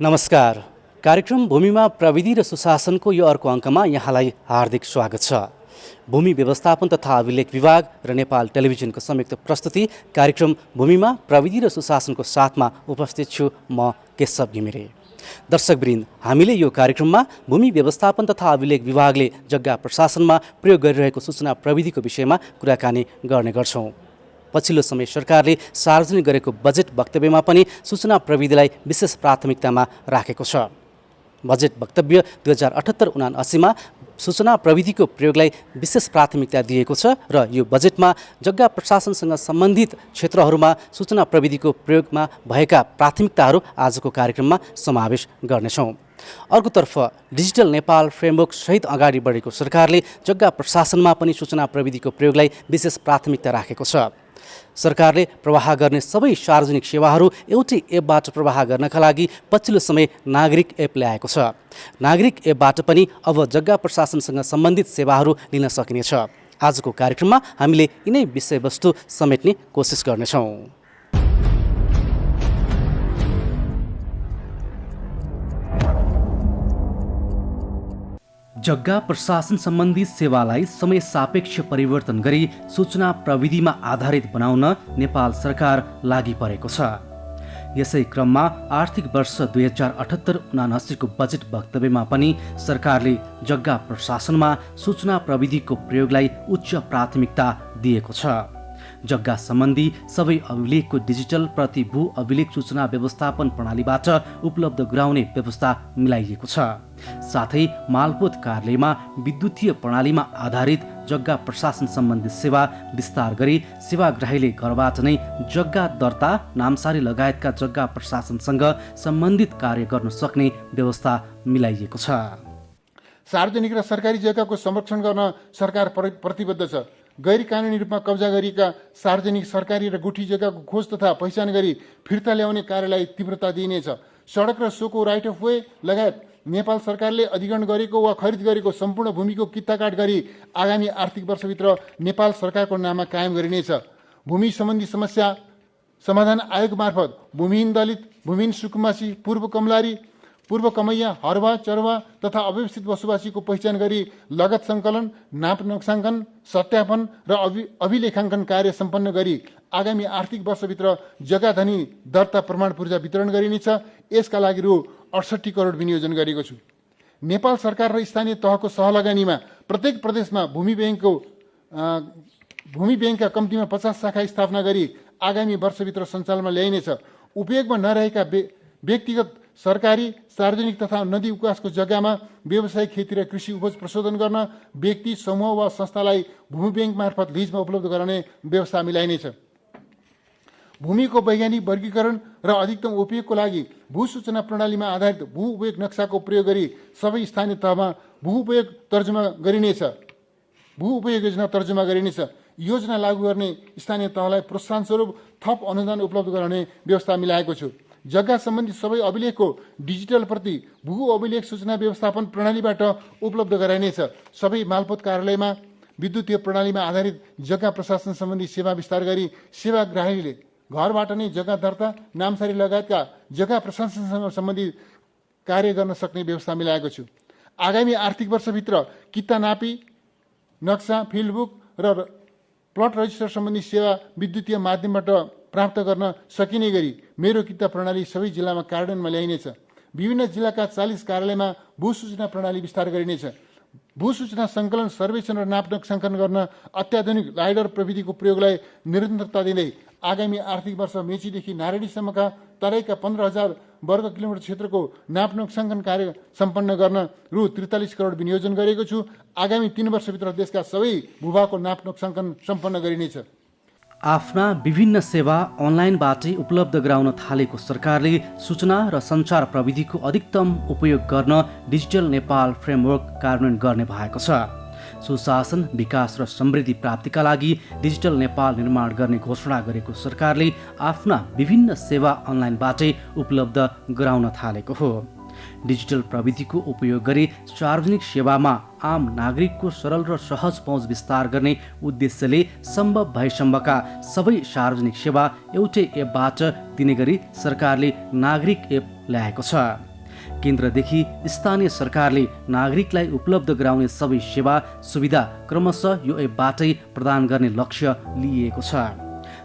नमस्कार। कार्यक्रम भूमिमा प्रविधि र सुशासनको यो अर्को अङ्कमा यहाँलाई हार्दिक स्वागत छ। भूमि व्यवस्थापन तथा अभिलेख विभाग र नेपाल टेलिभिजनको संयुक्त प्रस्तुति कार्यक्रम भूमिमा प्रविधि र सुशासनको साथमा उपस्थित छु म केशव घिमिरे। दर्शकवृन्द, हामीले यो कार्यक्रममा भूमि व्यवस्थापन तथा अभिलेख विभागले जग्गा प्रशासनमा प्रयोग गरिरहेको सूचना प्रविधिको विषयमा कुराकानी गर्ने गर्छौँ। पछिल्लो समय सरकारले सार्वजनिक गरेको बजेट वक्तव्यमा पनि सूचना प्रविधिलाई विशेष प्राथमिकतामा राखेको छ। बजेट वक्तव्य 2078-79मा सूचना प्रविधिको प्रयोगलाई विशेष प्राथमिकता दिएको छ र यो बजेटमा जग्गा प्रशासनसँग सम्बन्धित क्षेत्रहरूमा सूचना प्रविधिको प्रयोगमा भएका प्राथमिकताहरू आजको कार्यक्रममा समावेश गर्नेछौँ। अर्कोतर्फ डिजिटल नेपाल फ्रेमवर्क सहित अगाडि बढेको सरकारले जग्गा प्रशासनमा पनि सूचना प्रविधिको प्रयोगलाई विशेष प्राथमिकता राखेको छ। सरकारले प्रवाह गर्ने सबै सार्वजनिक सेवाहरू एउटै एपबाट प्रवाह गर्नका लागि पछिल्लो समय नागरिक एप ल्याएको छ। नागरिक एपबाट पनि अब जग्गा प्रशासनसँग सम्बन्धित सेवाहरू लिन सकिनेछ। आजको कार्यक्रममा हामीले यिनै विषयवस्तु समेट्ने कोसिस गर्नेछौँ। जग्गा प्रशासन सम्बन्धी सेवालाई समय सापेक्ष परिवर्तन गरी सूचना प्रविधिमा आधारित बनाउन नेपाल सरकार लागि परेको छ। यसै क्रममा आर्थिक वर्ष 2078-79 को बजेट वक्तव्यमा पनि सरकारले जग्गा प्रशासनमा सूचना प्रविधिको प्रयोगलाई उच्च प्राथमिकता दिएको छ। जग्गा सम्बन्धी सबै अभिलेखको डिजिटल प्रति भू अभिलेख सूचना व्यवस्थापन प्रणालीबाट उपलब्ध गराउने व्यवस्था मिलाइएको छ। साथै मालपोत कार्यालयमा विद्युतीय प्रणालीमा आधारित जग्गा प्रशासन सम्बन्धी सेवा विस्तार गरी सेवाग्राहीले घरबाट नै जग्गा दर्ता, नामसारी लगायतका जग्गा प्रशासनसँग सम्बन्धित कार्य गर्न सक्ने व्यवस्था मिलाइएको छ। सार्वजनिक र सरकारी जग्गाको संरक्षण गर्न सरकार प्रतिबद्ध छ। गैर कानुनी रूपमा कब्जा गरिएका सार्वजनिक, सरकारी र गुठी जग्गाको खोज तथा पहिचान गरी फिर्ता ल्याउने कार्यलाई तीव्रता दिइनेछ। सडक र सोको राइट अफ वे लगायत नेपाल सरकारले अधिग्रहण गरेको वा खरिद गरेको सम्पूर्ण भूमिको कित्ताकाट गरी आगामी आर्थिक वर्षभित्र नेपाल सरकारको नाममा कायम गरिनेछ। भूमि सम्बन्धी समस्या समाधान आयोग मार्फत भूमिहीन दलित, भूमिहीन सुकुम्बासी, पूर्व कमलारी, पूर्व कमैया, हरवा, चरवा तथा अव्यवस्थित बसोबासीको पहिचान गरी लगत सङ्कलन, नाप नक्साङ्कन, सत्यापन र अभिलेखाङ्कन कार्य सम्पन्न गरी आगामी आर्थिक वर्षभित्र जग्गाधनी दर्ता प्रमाण पूर्जा वितरण गरिनेछ। यसका लागि रु 68 करोड विनियोजन गरेको छु। नेपाल सरकार र स्थानीय तहको सहलगानीमा प्रत्येक प्रदेशमा भूमि ब्याङ्कका कम्तीमा 50 शाखा स्थापना गरी आगामी वर्षभित्र सञ्चालनमा ल्याइनेछ। उपयोगमा नरहेका व्यक्तिगत, सरकारी, सार्वजनिक तथा नदी उकासको जग्गामा व्यावसायिक खेती र कृषि उपज प्रशोधन गर्न व्यक्ति, समूह वा संस्थालाई भूमि ब्याङ्क मार्फत लिजमा उपलब्ध गराउने व्यवस्था मिलाइनेछ। भूमिको वैज्ञानिक वर्गीकरण र अधिकतम उपयोगको लागि भू सूचना प्रणालीमा आधारित भू उपयोग नक्साको प्रयोग गरी सबै स्थानीय तहमा भू उपयोग योजना तर्जुमा गरिनेछ। योजना लागू गर्ने स्थानीय तहलाई प्रोत्साहन स्वरूप थप अनुदान उपलब्ध गराउने व्यवस्था मिलाएको छु। जग्गा सम्बन्धी सबै अभिलेखको डिजिटल प्रति भू अभिलेख सूचना व्यवस्थापन प्रणालीबाट उपलब्ध गराइनेछ। सबै मालपोत कार्यालयमा विद्युतीय प्रणालीमा आधारित जग्गा प्रशासन सम्बन्धी सेवा विस्तार गरी सेवाग्राहीले घरबाट नै जग्गा दर्ता, नामसारी लगायतका जग्गा प्रशासन सम्बन्धी कार्य गर्न सक्ने व्यवस्था मिलाएको छु। आगामी आर्थिक वर्षभित्र कित्ता नापी, नक्सा, फिल्डबुक र प्लट रजिस्टर सम्बन्धी सेवा विद्युतीय माध्यमबाट प्राप्त गर्न सकिने गरी मेरो कित्ता प्रणाली सबै जिल्लामा कार्यान्वयनमा ल्याइनेछ। विभिन्न जिल्लाका 40 कार्यालयमा भू सूचना प्रणाली विस्तार गरिनेछ। भू सूचना सङ्कलन, सर्वेक्षण र नाप नक्साङ्कन गर्न अत्याधुनिक लाइडर प्रविधिको प्रयोगलाई निरन्तरता दिँदै आगामी आर्थिक वर्ष मेचीदेखि नारायणीसम्मका तराईका 15,000 वर्ग किलोमिटर क्षेत्रको नाप नक्साङ्कन कार्य सम्पन्न गर्न रु 43 करोड विनियोजन गरेको छु। आगामी 3 वर्षभित्र देशका सबै भूभागको नाप नक्साङ्कन सम्पन्न गरिनेछ। आफ्ना विभिन्न सेवा अनलाइनबाटै उपलब्ध गराउन थालेको सरकारले सूचना र सञ्चार प्रविधिको अधिकतम उपयोग गर्न डिजिटल नेपाल फ्रेमवर्क कार्यान्वयन गर्ने भएको छ। सुशासन, विकास र समृद्धि प्राप्तिका लागि डिजिटल नेपाल निर्माण गर्ने घोषणा गरेको सरकारले आफ्ना विभिन्न सेवा अनलाइनबाटै उपलब्ध गराउन थालेको हो। डिजिटल प्रविधिको उपयोग गरी सार्वजनिक सेवामा आम नागरिकको सरल र सहज पहुँच विस्तार गर्ने उद्देश्यले सम्भव भएसम्मका सबै सार्वजनिक सेवा एउटै एपबाट दिने गरी सरकारले नागरिक एप ल्याएको छ। केन्द्रदेखि स्थानीय सरकारले नागरिकलाई उपलब्ध गराउने सबै सेवा सुविधा क्रमशः यो एपबाटै प्रदान गर्ने लक्ष्य लिइएको छ,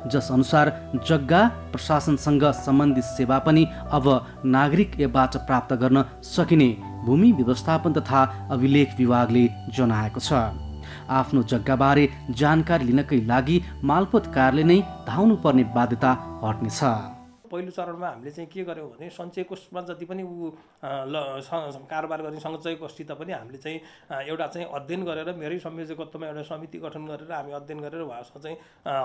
जस अनुसार जग्गा प्रशासनसँग सम्बन्धित सेवा पनि अब नागरिक एपबाट प्राप्त गर्न सकिने भूमि व्यवस्थापन तथा अभिलेख विभागले जनाएको छ। आफ्नो जग्गाबारे जानकारी लिनकै लागि मालपोत कार्यालय नै धाउनुपर्ने बाध्यता हट्नेछ। पहिलो चरणमा हामीले चाहिँ के गर्यौँ भने सञ्चय कोषमा जति पनि कारोबार गर्ने सञ्चय कोषसित पनि हामीले चाहिँ एउटा चाहिँ अध्ययन गरेर मेरै संयोजकत्वमा एउटा समिति गठन गरेर हामी अध्ययन गरेर उहाँसँग चाहिँ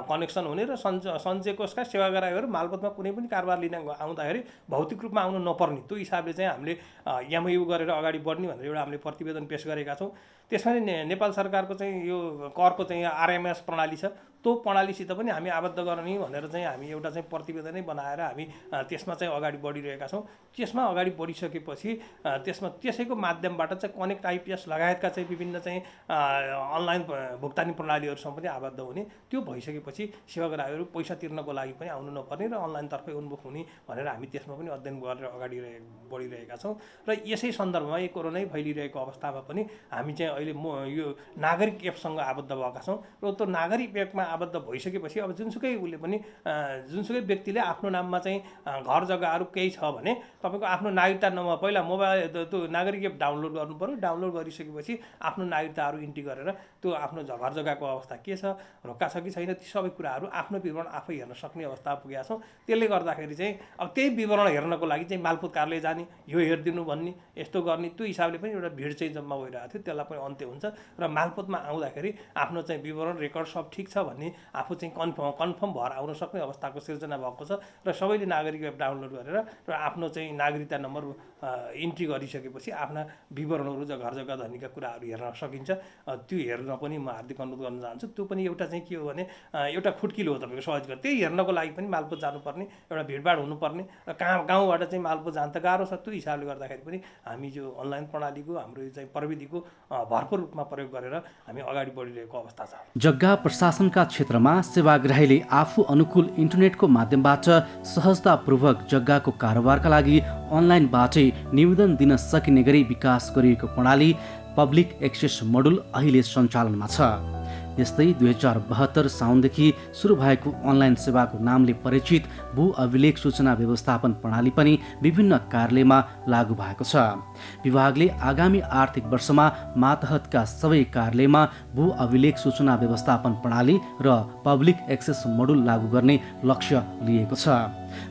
कनेक्सन हुने र सञ्चय कोषका सेवाग्राहीहरू मालपोतमा कुनै पनि कारोबार लिन आउँदाखेरि भौतिक रूपमा आउनु नपर्ने त्यो हिसाबले चाहिँ हामीले एमओयू गरेर अगाडि बढ्ने भनेर एउटा हामीले प्रतिवेदन पेश गरेका छौँ। त्यसमा नेपाल सरकारको चाहिँ यो करको चाहिँ आरएमएस प्रणाली छ, त्यो प्रणालीसित पनि हामी आबद्ध गर्ने भनेर चाहिँ हामी एउटा चाहिँ प्रतिवेदनै बनाएर हामी त्यसमा चाहिँ अगाडि बढिरहेका छौँ। त्यसमा अगाडि बढिसकेपछि त्यसैको माध्यमबाट चाहिँ कनेक्ट आइपिएस लगायतका चाहिँ विभिन्न चाहिँ अनलाइन भुक्तानी प्रणालीहरूसँग पनि आबद्ध हुने, त्यो भइसकेपछि सेवाग्राहीहरू पैसा तिर्नको लागि पनि आउनु नपर्ने र अनलाइनतर्फै उन्मुख हुने भनेर हामी त्यसमा पनि अध्ययन गरेर अगाडि बढिरहेका छौँ। र यसै सन्दर्भमा यो कोरोनै फैलिरहेको अवस्थामा पनि हामी चाहिँ अहिले यो नागरिक एपसँग आबद्ध भएका छौँ र त्यो नागरिक एपमा आबद्ध भइसकेपछि अब जुनसुकै उसले पनि जुनसुकै व्यक्तिले आफ्नो नाममा चाहिँ घर जग्गाहरू केही छ भने तपाईँको आफ्नो नागरिकता नम्बर पहिला मोबाइल त्यो नागरिक एप डाउनलोड गर्नु पर्यो। डाउनलोड गरिसकेपछि आफ्नो नागरिकताहरू इन्ट्री गरेर त्यो आफ्नो घर जग्गाको अवस्था के छ, रोक्का छ कि छैन, ती सबै कुराहरू आफ्नो विवरण आफै हेर्न सक्ने अवस्था पुगेका छौँ। त्यसले गर्दाखेरि चाहिँ अब त्यही विवरण हेर्नको लागि चाहिँ मालपोत कार्यालय जाने, यो हेरिदिनु भन्ने, यस्तो गर्ने, त्यो हिसाबले पनि एउटा भिड चाहिँ जम्मा भइरहेको थियो। त्यसलाई पनि अन्त्य हुन्छ र मालपोतमा आउँदाखेरि आफ्नो चाहिँ विवरण रेकर्ड सब ठिक छ भन्ने आफू चाहिँ कन्फर्म भएर आउन सक्ने अवस्थाको सिर्जना भएको छ र सबैले नागरिक एप डाउनलोड गरेर र आफ्नो चाहिँ नागरिकता नम्बर इन्ट्री गरिसकेपछि आफ्ना विवरणहरू घर जग्गा धनीका कुराहरू हेर्न सकिन्छ। त्यो हेर्न पनि म हार्दिक अनुरोध गर्न चाहन्छु। त्यो पनि एउटा चाहिँ के हो भने एउटा खुड्किलो हो तपाईँको सहज गरी, त्यही हेर्नको लागि पनि मालपोत जानुपर्ने, एउटा भिडभाड हुनुपर्ने र गाउँबाट चाहिँ मालपोत जान त गाह्रो छ। त्यो हिसाबले गर्दाखेरि पनि हामी जो अनलाइन प्रणालीको हाम्रो चाहिँ प्रविधिको भरपूर रूपमा प्रयोग गरेर हामी अगाडि बढिरहेको अवस्था छ। जग्गा प्रशासनका क्षेत्रमा सेवाग्राहीले आफू अनुकूल इन्टरनेटको माध्यमबाट सहजतापूर्वक जग्गाको कारोबारका लागि अनलाइनबाटै निवेदन दिन सकिने गरी विकास गरिएको प्रणाली पब्लिक एक्सेस मोडुल अहिले सञ्चालनमा छ। यस्तै 2072 साउनदेखि सुरु भएको अनलाइन सेवाको नामले परिचित भू अभिलेख सूचना व्यवस्थापन प्रणाली पनि विभिन्न कार्यालयमा लागू भएको छ। विभागले आगामी आर्थिक वर्षमा मातहतका सबै कार्यालयमा भू अभिलेख सूचना व्यवस्थापन प्रणाली र पब्लिक एक्सेस मोडुल लागू गर्ने लक्ष्य लिएको छ।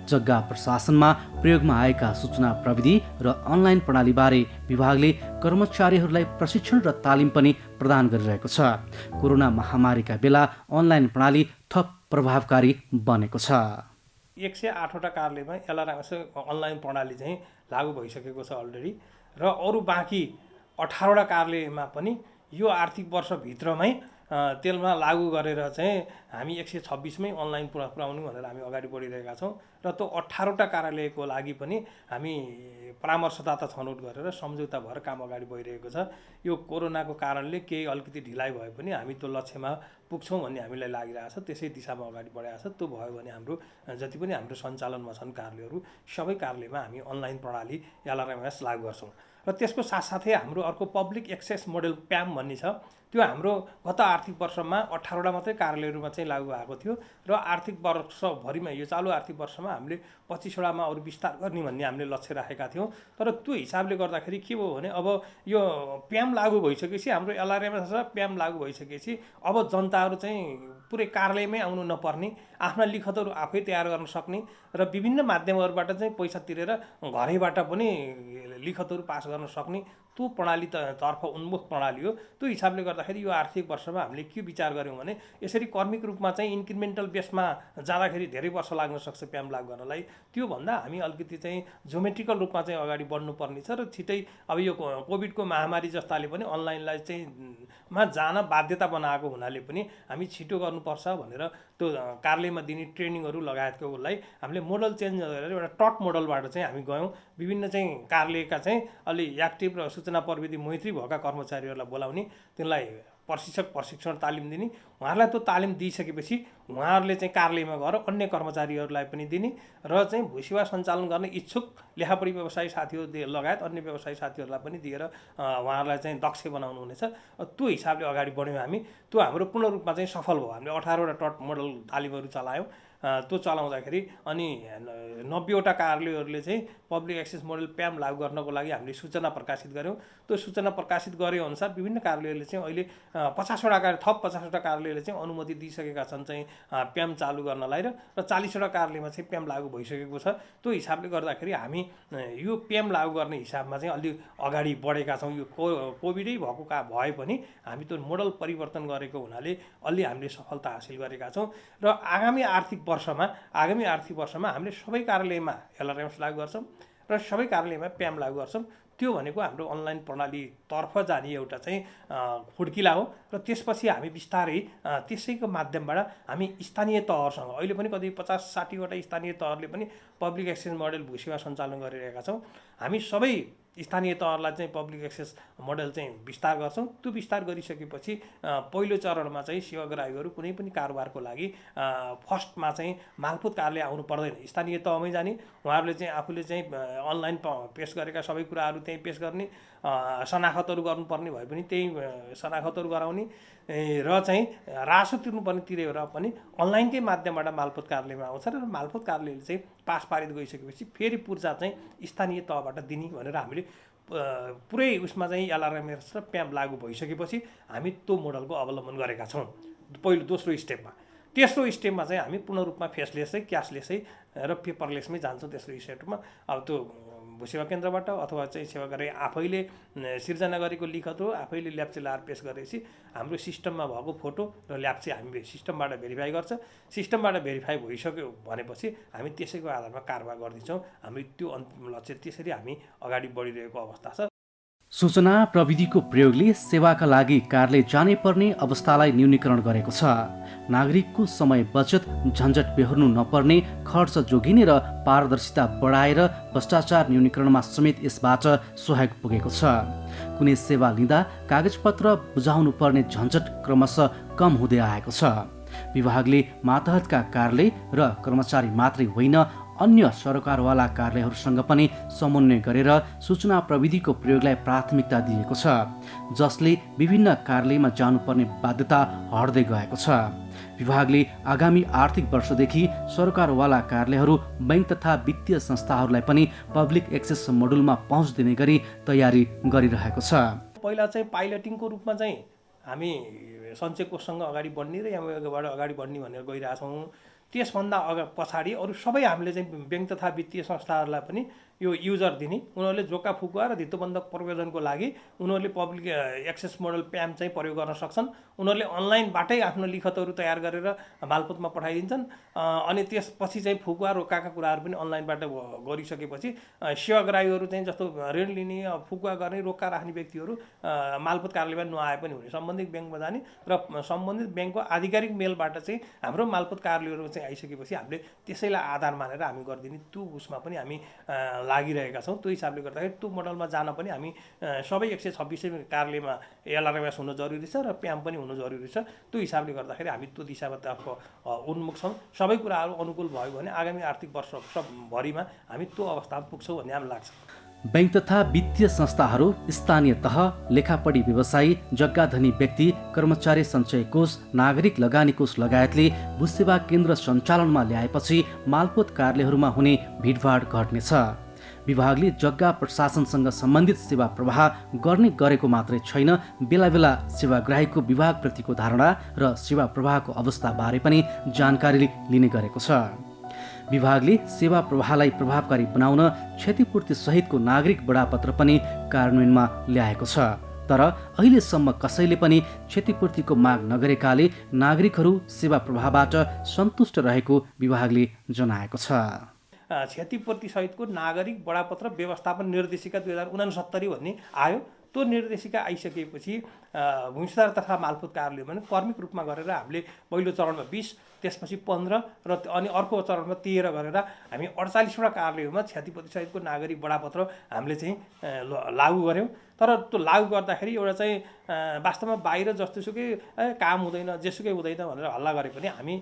जग्गा प्रशासनमा प्रयोगमा आएका सूचना प्रविधि र अनलाइन प्रणालीबारे विभागले कर्मचारीहरूलाई प्रशिक्षण र तालिम पनि प्रदान गरिरहेको छ। कोरोना महामारीका बेला अनलाइन प्रणाली थप प्रभावकारी बनेको छ। 108वटा कार्यालयमा एलआरएमएस अनलाइन प्रणाली चाहिँ लागू भइसकेको छ अलरेडी र अरू बाँकी 18वटा कार्यालयमा पनि यो आर्थिक वर्षभित्रमै त्यसमा लागू गरेर चाहिँ हामी 126मै अनलाइन पुर्याउने भनेर हामी अगाडि बढिरहेका छौँ र त्यो 18वटा कार्यालयको लागि पनि हामी परामर्शदाता छनौट गरेर सम्झौता भएर काम अगाडि बढिरहेको छ। यो कोरोनाको कारणले केही अलिकति ढिलाइ भए पनि हामी त्यो लक्ष्यमा पुग्छौँ भन्ने हामीलाई लागिरहेको छ। त्यसै दिशामा अगाडि बढाएको छ। त्यो भयो भने हाम्रो जति पनि हाम्रो सञ्चालनमा छन् कार्यालयहरू सबै कार्यालयमा हामी अनलाइन प्रणाली एलआरएमएस लागू गर्छौँ र त्यसको साथसाथै हाम्रो अर्को पब्लिक एक्सेस मोडल प्याम भन्ने छ। त्यो हाम्रो गत आर्थिक वर्षमा 18वटा मात्रै कार्यालयहरूमा चाहिँ लागू भएको थियो र आर्थिक वर्षभरिमा यो चालु आर्थिक वर्षमा हामीले 25वटामा अरू विस्तार गर्ने भन्ने हामीले लक्ष्य राखेका थियौँ। तर त्यो हिसाबले गर्दाखेरि के भयो भने अब यो प्याम लागू भइसकेपछि हाम्रो एलआरएमएस र प्याम लागू भइसकेपछि अब जनताहरू चाहिँ पुरै कार्यालयमै आउनु नपर्ने, आफ्ना लिखतहरू आफै तयार गर्न सक्ने र विभिन्न माध्यमहरूबाट चाहिँ पैसा तिरेर घरैबाट पनि लिखतहरू पास गर्न सक्ने त्यो प्रणाली तर्फ उन्मुख प्रणाली हो। त्यो हिसाबले गर्दाखेरि यो आर्थिक वर्षमा हामीले के विचार गऱ्यौँ भने यसरी कर्मिक रूपमा चाहिँ इन्क्रिमेन्टल बेसमा जाँदाखेरि धेरै वर्ष लाग्न सक्छ प्याम लागू गर्नलाई, त्योभन्दा हामी अलिकति चाहिँ जोमेट्रिकल रूपमा चाहिँ अगाडि बढ्नुपर्ने छ र छिटै अब यो कोभिडको महामारी जस्ताले पनि अनलाइनलाई चाहिँ जान बाध्यता बनाएको हुनाले पनि हामी छिटो गर्नुपर्छ भनेर त्यो कार्यालयमा दिने ट्रेनिङहरू लगायतकोलाई हामीले मोडल चेन्ज गरेर एउटा टट मोडलबाट चाहिँ हामी गयौँ। विभिन्न चाहिँ कार्यालयका चाहिँ अलि एक्टिभ र सूचना प्रविधि मैत्री भएका कर्मचारीहरूलाई बोलाउने, तिनलाई प्रशिक्षण तालिम दिने, उहाँहरूलाई त्यो तालिम दिइसकेपछि उहाँहरूले चाहिँ कार्यालयमा गएर अन्य कर्मचारीहरूलाई पनि दिने र चाहिँ भूसेवा सञ्चालन गर्ने इच्छुक लेखापढी व्यवसायी साथीहरू लगायत अन्य व्यवसायी साथीहरूलाई पनि दिएर उहाँहरूलाई चाहिँ दक्ष बनाउनु हुनेछ। त्यो हिसाबले अगाडि बढ्यौँ हामी। त्यो हाम्रो पूर्ण रूपमा चाहिँ सफल भयो। हामीले 18वटा टट मोडल तालिमहरू चलायौँ। त्यो चलाउँदाखेरि अनि 90वटा कार्यालयहरूले चाहिँ पब्लिक एक्सेस मोडल प्याम लागू गर्नको लागि हामीले सूचना प्रकाशित गऱ्यौँ। त्यो सूचना प्रकाशित गरे अनुसार विभिन्न कार्यालयले चाहिँ अहिले 50वटा कार्यालयले चाहिँ अनुमति दिइसकेका छन् चाहिँ प्याम चालु गर्नलाई र 40वटा कार्यालयमा चाहिँ प्याम लागू भइसकेको छ। त्यो हिसाबले गर्दाखेरि हामी यो प्याम लागू गर्ने हिसाबमा चाहिँ अलि अगाडि बढेका छौँ। यो कोभिडै भएको भए पनि हामी त्यो मोडल परिवर्तन गरेको हुनाले अलि हामीले सफलता हासिल गरेका छौँ र आगामी आर्थिक वर्षमा हामीले सबै कार्यालयमा LRMS लागू गर्छौँ र सबै कार्यालयमा प्याम लागू गर्छौँ। त्यो भनेको हाम्रो अनलाइन प्रणालीतर्फ जाने एउटा चाहिँ खुड्किला हो र त्यसपछि हामी बिस्तारै त्यसैको माध्यमबाट हामी स्थानीय तहहरूसँग अहिले पनि कति 50-60वटा स्थानीय तहहरूले पनि पब्लिक एक्सेस मोडल भूसेवा सञ्चालन गरिरहेका छौँ। हामी सबै स्थानीय तहहरूलाई चाहिँ पब्लिक एक्सेस मोडल चाहिँ विस्तार गर्छौँ। त्यो विस्तार गरिसकेपछि पहिलो चरणमा चाहिँ सेवाग्राहीहरू कुनै पनि कारोबारको लागि फर्स्टमा चाहिँ मालपोत कार्यालय आउनु पर्दैन, स्थानीय तहमै जाने। उहाँहरूले चाहिँ आफूले चाहिँ अनलाइन पेस गरेका सबै कुराहरू त्यहीँ पेस गर्ने, शनाखतहरू गर्नुपर्ने भए पनि त्यही शनाखतहरू गराउने र चाहिँ रासो तिर्नुपर्ने तिरेर पनि अनलाइनकै माध्यमबाट मालपोत कार्यालयमा आउँछ र मालपोत कार्यालयले चाहिँ पास पारित गइसकेपछि फेरि पूर्जा चाहिँ स्थानीय तहबाट दिने भनेर हामीले पुरै उसमा चाहिँ LRMS र प्याम लागू भइसकेपछि हामी त्यो मोडलको अवलम्बन गरेका छौँ दोस्रो स्टेपमा। तेस्रो स्टेपमा चाहिँ हामी पूर्ण रूपमा फेसलेसै क्यासलेसै र पेपरलेसमै जान्छौँ। तेस्रो स्टेपमा अब त्यो भूसेवा केन्द्रबाट अथवा चाहिँ सेवाग्राही आफैले सिर्जना गरेको लिखत हो, आफैले ल्याप्चे लाएर पेस गरेपछि हाम्रो सिस्टममा भएको फोटो र ल्याप्चे हामी सिस्टमबाट भेरिफाई गर्छ। सिस्टमबाट भेरिफाई भइसक्यो भनेपछि हामी त्यसैको आधारमा कारबार गर्दैछौँ। हामी त्यो अन्तिम लक्ष्य त्यसरी हामी अगाडि बढिरहेको अवस्था छ। सूचना प्रविधिको प्रयोगले सेवाका लागि कार्यालय जानै पर्ने अवस्थालाई न्यूनीकरण गरेको छ। नागरिकको समय बचत, झन्झट बेहोर्नु नपर्ने, खर्च जोगिने र पारदर्शिता बढाएर भ्रष्टाचार न्यूनीकरणमा समेत यसबाट सहयोग पुगेको छ। कुनै सेवा लिँदा कागजपत्र बुझाउनु पर्ने झन्झट क्रमशः कम हुँदै आएको छ। विभागले मातहतका कार्यालय र कर्मचारी मात्रै होइन अन्य सरकारवाला कार्यालयहरूसँग पनि समन्वय गरेर सूचना प्रविधिको प्रयोगलाई प्राथमिकता दिएको छ, जसले विभिन्न कार्यालयमा जानुपर्ने बाध्यता हट्दै गएको छ। विभागले आगामी आर्थिक वर्षदेखि सरकारवाला कार्यालयहरू, बैंक तथा वित्तीय संस्थाहरूलाई पनि पब्लिक एक्सेस मोडुलमा पहुँच दिने गरी तयारी गरिरहेको छ। पहिला चाहिँ पाइलटिङको रूपमा चाहिँ हामी सञ्चय कोषसँग अगाडि बढ्ने र यहाँबाट अगाडि बढ्ने भनेर गइरहेछौँ। त्यसभन्दा पछाडि अरू सबै हामीले चाहिँ बैंक तथा वित्तीय संस्थाहरूलाई पनि यो युजर दिने, उनीहरूले जोका फुकुवा र धितोबन्धक प्रयोजनको लागि उनीहरूले पब्लिक एक्सेस मोडल प्याम चाहिँ प्रयोग गर्न सक्छन्। उनीहरूले अनलाइनबाटै आफ्नो लिखतहरू तयार गरेर मालपोतमा पठाइदिन्छन्। अनि त्यसपछि चाहिँ फुकुवा रोकाका कुराहरू पनि अनलाइनबाट गरिसकेपछि सेवाग्राहीहरू चाहिँ जस्तो ऋण लिने, फुकुवा गर्ने, रोक्का राख्ने व्यक्तिहरू मालपोत कार्यालयमा नआए पनि हुने, सम्बन्धित ब्याङ्कमा जाने र सम्बन्धित ब्याङ्कको आधिकारिक मेलबाट चाहिँ हाम्रो मालपोत कार्यालयहरू चाहिँ आइसकेपछि हामीले त्यसैलाई आधार मानेर हामी गरिदिने, त्यो उसमा पनि हामी लागिरहेका छौँ। त्यो हिसाबले गर्दाखेरि त्यो मोडलमा जान पनि हामी सबै 126 कार्यालयमा LRMS हुन जरुरी छ र प्याम पनि हुनु जरुरी छ। त्यो हिसाबले गर्दाखेरि हामी त्यो दिशातर्फ उन्मुख छौँ। सबै कुराहरू अनुकूल भयो भने आगामी आर्थिक वर्षभरिमा हामी त्यो अवस्थामा पुग्छौँ भन्ने हामीलाई लाग्छ। बैंक तथा वित्तीय संस्थाहरू, स्थानीय तह, लेखापढी व्यवसायी, जग्गाधनी व्यक्ति, कर्मचारी सञ्चय कोष, नागरिक लगानी कोष लगायतले भूसेवा केन्द्र सञ्चालनमा ल्याएपछि मालपोत कार्यालयहरूमा हुने भिडभाड घट्नेछ। विभागले जग्गा प्रशासनसँग सम्बन्धित सेवा प्रवाह गर्ने गरेको मात्रै छैन, बेला बेला सेवाग्राहीको विभागप्रतिको धारणा र सेवा प्रवाहको अवस्थाबारे पनि जानकारी लिने गरेको छ। विभागले सेवा प्रवाहलाई प्रभावकारी बनाउन क्षतिपूर्ति सहितको नागरिक बडापत्र पनि कार्यान्वयनमा ल्याएको छ। तर अहिलेसम्म कसैले पनि क्षतिपूर्तिको माग नगरेकाले नागरिकहरू सेवा प्रवाहबाट सन्तुष्ट रहेको विभागले जनाएको छ। क्षतिपूर्ति सहितको नागरिक बडापत्र व्यवस्थापन निर्देशिका 2069 भन्ने आयो। त्यो निर्देशिका आइसकेपछि भूमि सुधार तथा मालपोत कार्यालय भने कर्मिक रूपमा गरेर हामीले पहिलो चरणमा 20, त्यसपछि 15 र अनि अर्को चरणमा 13 गरेर हामी 48वटा कार्यालयमा क्षतिपूर्तिसहितको नागरिक बडापत्र हामीले चाहिँ लागू गऱ्यौँ। तर त्यो लागू गर्दाखेरि एउटा चाहिँ वास्तवमा बाहिर जस्तोसुकै काम हुँदैन, जेसुकै हुँदैन भनेर हल्ला गरे पनि हामी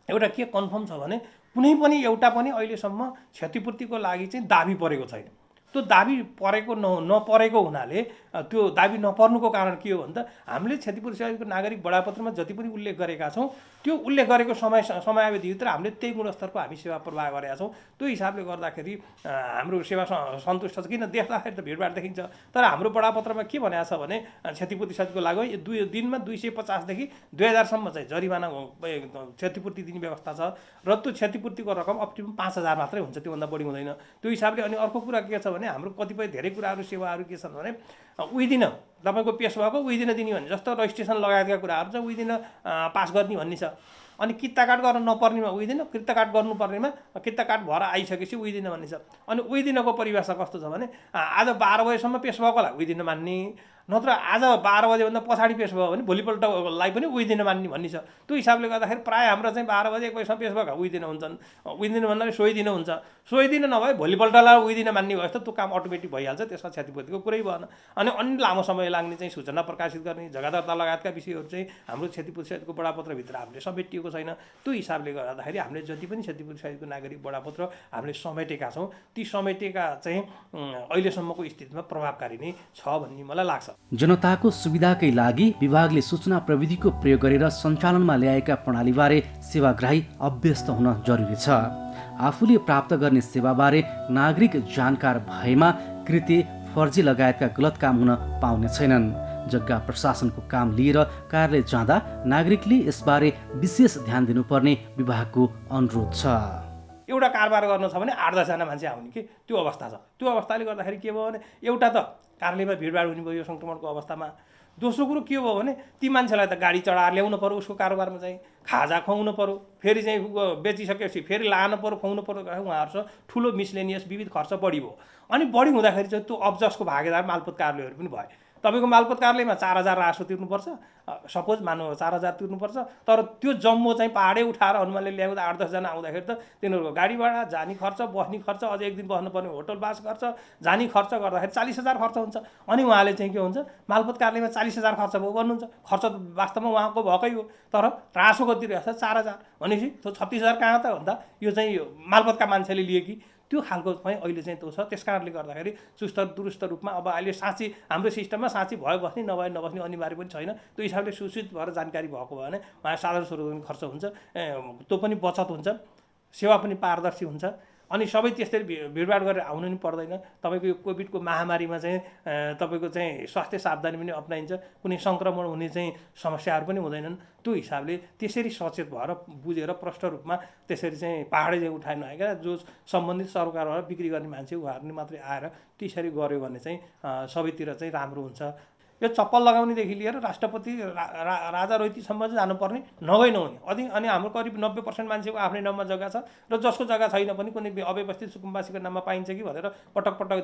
एउटा के कन्फर्म छ भने कुनै पनि एउटा पनि अहिलेसम्म क्षतिपूर्तिको लागि चाहिँ दाबी परेको छैन। त्यो दाबी परेको नपरेको हुनाले त्यो दाबी नपर्नुको कारण के हो भने त हामीले क्षतिपूर्तिसहितको नागरिक बडापत्रमा जति पनि उल्लेख गरेका छौँ त्यो उल्लेख गरेको समयावधिभित्र हामीले त्यही गुणस्तरको हामी सेवा प्रवाह गरेका छौँ। त्यो हिसाबले गर्दाखेरि हाम्रो सेवा सन्तुष्ट छ। किन देख्दाखेरि त भिडभाड देखिन्छ, तर हाम्रो बडापत्रमा के भनेको छ भने क्षतिपूर्तिसहितको लागि दिनमा 250 देखि 2000 सम्म चाहिँ जरिवाना क्षतिपूर्ति दिने व्यवस्था छ र त्यो क्षतिपूर्तिको रकम अप्टिमम 5000 मात्रै हुन्छ, त्योभन्दा बढी हुँदैन। त्यो हिसाबले अनि अर्को कुरा के छ भने हाम्रो कतिपय धेरै कुराहरू सेवाहरू के छन् भने उही दिन तपाईँको पेस भएको उही दिन दिने भन्ने जस्तो रजिस्ट्रेसन लगायतका कुराहरू चाहिँ उही दिन पास गर्ने भन्ने छ। अनि किता काट गर्न नपर्नेमा उही दिन, किता काट गर्नुपर्नेमा किता काट भएर आइसकेपछि उही दिन भन्ने छ। अनि उही दिनको परिभाषा कस्तो छ भने आज 12 बजेसम्म पेस भएकोलाई उही दिन मान्ने, नत्र आज 12 बजेभन्दा पछाडि पेस भयो भने भोलिपल्टलाई पनि उही दिन मान्ने भन्ने छ। त्यो हिसाबले गर्दाखेरि प्रायः हाम्रो चाहिँ 12 बजे 1 बजेसम्म पेस भएका उही दिन हुन्छन्। उही दिन भन्नाले सोही दिन हुन्छ, सोही दिन नभए भोलिपल्टलाई उही दिन मान्ने भयो त त्यो काम अटोमेटिक भइहाल्छ, त्यसमा क्षतिपूर्तिको कुरै भएन। अनि अन्य लामो समय लाग्ने चाहिँ सूचना प्रकाशित गर्ने, जग्गा दर्ता लगायतका विषयहरू चाहिँ हाम्रो क्षतिपूर्तिसहितको बडापत्रभित्र हामीले समेटिएको छैन। त्यो हिसाबले गर्दाखेरि हामीले जति पनि क्षतिपूर्तिसहितको नागरिक बडापत्र हामीले समेटेका छौँ ती समेटेका चाहिँ अहिलेसम्मको स्थितिमा प्रभावकारी नै छ भन्ने मलाई लाग्छ। जनताको सुविधाकै लागि विभागले सूचना प्रविधिको प्रयोग गरेर सञ्चालनमा ल्याएका प्रणालीबारे सेवाग्राही अभ्यस्त हुन जरुरी छ। आफूले प्राप्त गर्ने सेवाबारे नागरिक जानकार भएमा कृत्य, फर्जी लगायतका गलत काम हुन पाउने छैनन्। जग्गा प्रशासनको काम लिएर कार्यालय जाँदा नागरिकले यसबारे विशेष ध्यान दिनुपर्ने विभागको अनुरोध छ। एउटा कारोबार गर्नु छ भने 8-10 जना मान्छे आउने कि त्यो अवस्था छ। त्यो अवस्थाले गर्दाखेरि के भयो भने एउटा त कार्यालयमा भिडभाड हुने भयो यो सङ्क्रमणको अवस्थामा। दोस्रो कुरो के भयो भने ती मान्छेलाई त गाडी चढाएर ल्याउनु पर्यो, उसको कारोबारमा चाहिँ खाजा खुवाउनु पर्यो, फेरि चाहिँ बेचिसकेपछि फेरि लानु पर्यो, खुवाउनु पर्यो, उहाँहरूसँग ठुलो मिसलेनियस विविध खर्च बढी भयो। अनि बढी हुँदाखेरि चाहिँ त्यो अब्जसको भागीदार मालपोत कार्यालयहरू पनि भए। तपाईँको मालपोत कार्यालयमा 4000 राजस्व तिर्नुपर्छ, सपोज मान्नु 4000 तिर्नुपर्छ, तर त्यो जम्मो चाहिँ पाहाडै उठाएर हनुमानले ल्याउँदा 8-10 जना आउँदाखेरि त तिनीहरूको गाडी भाडा, जाने खर्च, बस्ने खर्च, अझ एक दिन बस्नुपर्ने होटल बास खर्च, जाने खर्च गर्दाखेरि 40,000 खर्च हुन्छ। अनि उहाँले चाहिँ के हुन्छ, मालपोत कार्यालयमा 40,000 खर्च भयो भन्नुहुन्छ। खर्च वास्तवमा उहाँको भएकै हो, तर राजस्वको तिरेको छ 4000 भनेपछि त्यो 36,000 कहाँ त भन्दा यो चाहिँ मालपोतका मान्छेले लिए कि त्यो खालको चाहिँ अहिले चाहिँ त्यो छ। त्यस कारणले गर्दाखेरि चुस्त दुरुस्त रूपमा अब अहिले साँच्ची हाम्रो सिस्टममा साँच्ची भयो बस्ने, नभए नबस्ने अनिवार्य पनि छैन। त्यो हिसाबले सुसूचित भएर जानकारी भएको भयो भने उहाँ साधारण स्वरूपमा खर्च हुन्छ, त्यो पनि बचत हुन्छ, सेवा पनि पारदर्शी हुन्छ। अनि सबै त्यसरी भिडभाड गरेर आउनु नि पर्दैन। तपाईँको यो कोभिडको महामारीमा चाहिँ तपाईँको चाहिँ स्वास्थ्य सावधानी पनि अप्नाइन्छ, कुनै सङ्क्रमण हुने चाहिँ समस्याहरू पनि हुँदैनन्। त्यो हिसाबले त्यसरी सचेत भएर बुझेर प्रष्ट रूपमा त्यसरी चाहिँ पाहाडै चाहिँ उठाइ नआएका जो सम्बन्धित सरकारबाट बिक्री गर्ने मान्छे उहाँहरूले मात्रै आएर त्यसरी गऱ्यो भने चाहिँ सबैतिर चाहिँ राम्रो हुन्छ। यो चप्पल लगाउनेदेखि लिएर राष्ट्रपति राजा रोहितसम्म चाहिँ जानुपर्ने नगइ नहुने अनि हाम्रो करिब 90% मान्छेको आफ्नै नाममा जग्गा छ र जसको जग्गा छैन पनि कुनै अव्यवस्थित सुकुम्बासीको नाममा पाइन्छ कि भनेर पटक पटक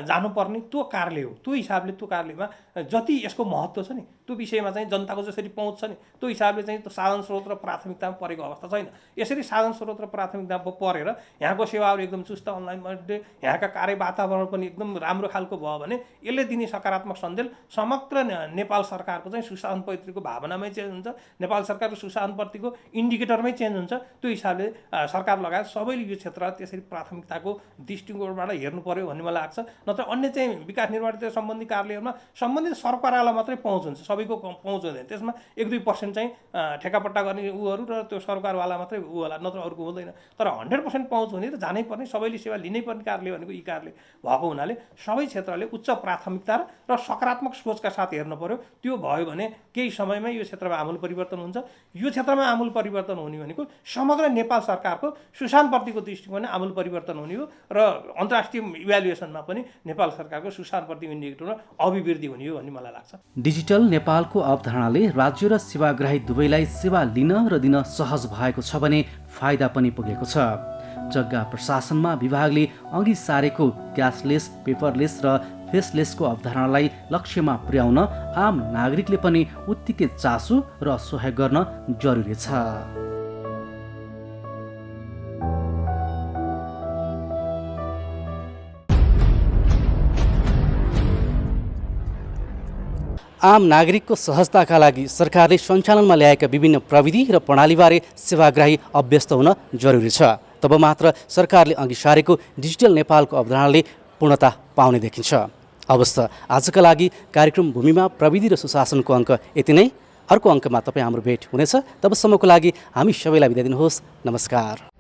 जानुपर्ने त्यो कार्यालय हो। त्यो हिसाबले त्यो कार्यालयमा जति यसको महत्त्व छ नि त्यो विषयमा चाहिँ जनताको जसरी पहुँच छ नि त्यो हिसाबले चाहिँ त्यो साधन स्रोत र प्राथमिकतामा परेको अवस्था छैन। यसरी साधन स्रोत र प्राथमिकतामा परेर यहाँको सेवाहरू एकदम चुस्त अनलाइनमध्ये यहाँका कार्य वातावरण पनि एकदम राम्रो खालको भयो भने यसले दिने सकारात्मक सन्देश समग्र नेपाल सरकारको चाहिँ सुशासनप्रतिको भावनामै चेन्ज हुन्छ, नेपाल सरकारको सुशासनप्रतिको इन्डिकेटरमै चेन्ज हुन्छ। त्यो हिसाबले सरकार लगायत सबैले यो क्षेत्र त्यसरी प्राथमिकताको दृष्टिकोणबाट हेर्नु पर्यो भन्ने मलाई लाग्छ। नत्र अन्य चाहिँ विकास निर्माण सम्बन्धी कार्यालयहरूमा सम्बन्धित सरकारवाला मात्रै पहुँच हुन्छ, सबैको पहुँच हुँदैन। त्यसमा 1-2% चाहिँ ठेकापट्टा गर्ने उहरू र त्यो सरकारवाला मात्रै ऊ होला, नत्र अरूको हुँदैन। तर 100% पहुँच हुने र जानै पर्ने सबैले सेवा लिनै पर्ने कार्यालय भनेको यी कार्यालय भएको हुनाले सबै क्षेत्रले उच्च प्राथमिकता र सकारात्मक सोचका साथ हेर्नु पर्यो। त्यो भयो भने केही समयमा यो क्षेत्रमा आमूल परिवर्तन हुन्छ। यो क्षेत्रमा आमूल परिवर्तन हुने भनेको समग्र नेपाल सरकारको सुशासनप्रतिको दृष्टिकोणमा आमूल परिवर्तन हुने हो र अन्तर्राष्ट्रिय इभ्यालुएसनमा पनि नेपाल सरकारको सुशासनप्रतिको इन्डिकेटरमा अभिवृद्धि हुने हो भन्ने मलाई लाग्छ। डिजिटल नेपालको अवधारणाले राज्य र सेवाग्राही दुवैलाई सेवा लिन र दिन सहज भएको छ भने फाइदा पनि पुगेको छ। जग्गा प्रशासनमा विभागले अघि सारेको क्यासलेस, पेपरलेस र फेसलेसको अवधारणालाई लक्ष्यमा पुर्याउन आम नागरिकले पनि उत्तिकै चासो र सहयोग गर्न जरुरी छ। आम नागरिकको सहजताका लागि सरकारले सञ्चालनमा ल्याएका विभिन्न प्रविधि र प्रणालीबारे सेवाग्राही अभ्यस्त हुन जरुरी छ। तब मात्र सरकारले अघि सारेको डिजिटल नेपालको अवधारणाले पूर्णता पाउने देखिन्छ। अवश्य आजका लागि कार्यक्रम भूमिमा प्रविधि र सुशासनको अङ्क यति नै। अर्को अङ्कमा तपाईँ हाम्रो भेट हुनेछ। तबसम्मको लागि हामी सबैलाई बिदा दिनुहोस्। नमस्कार।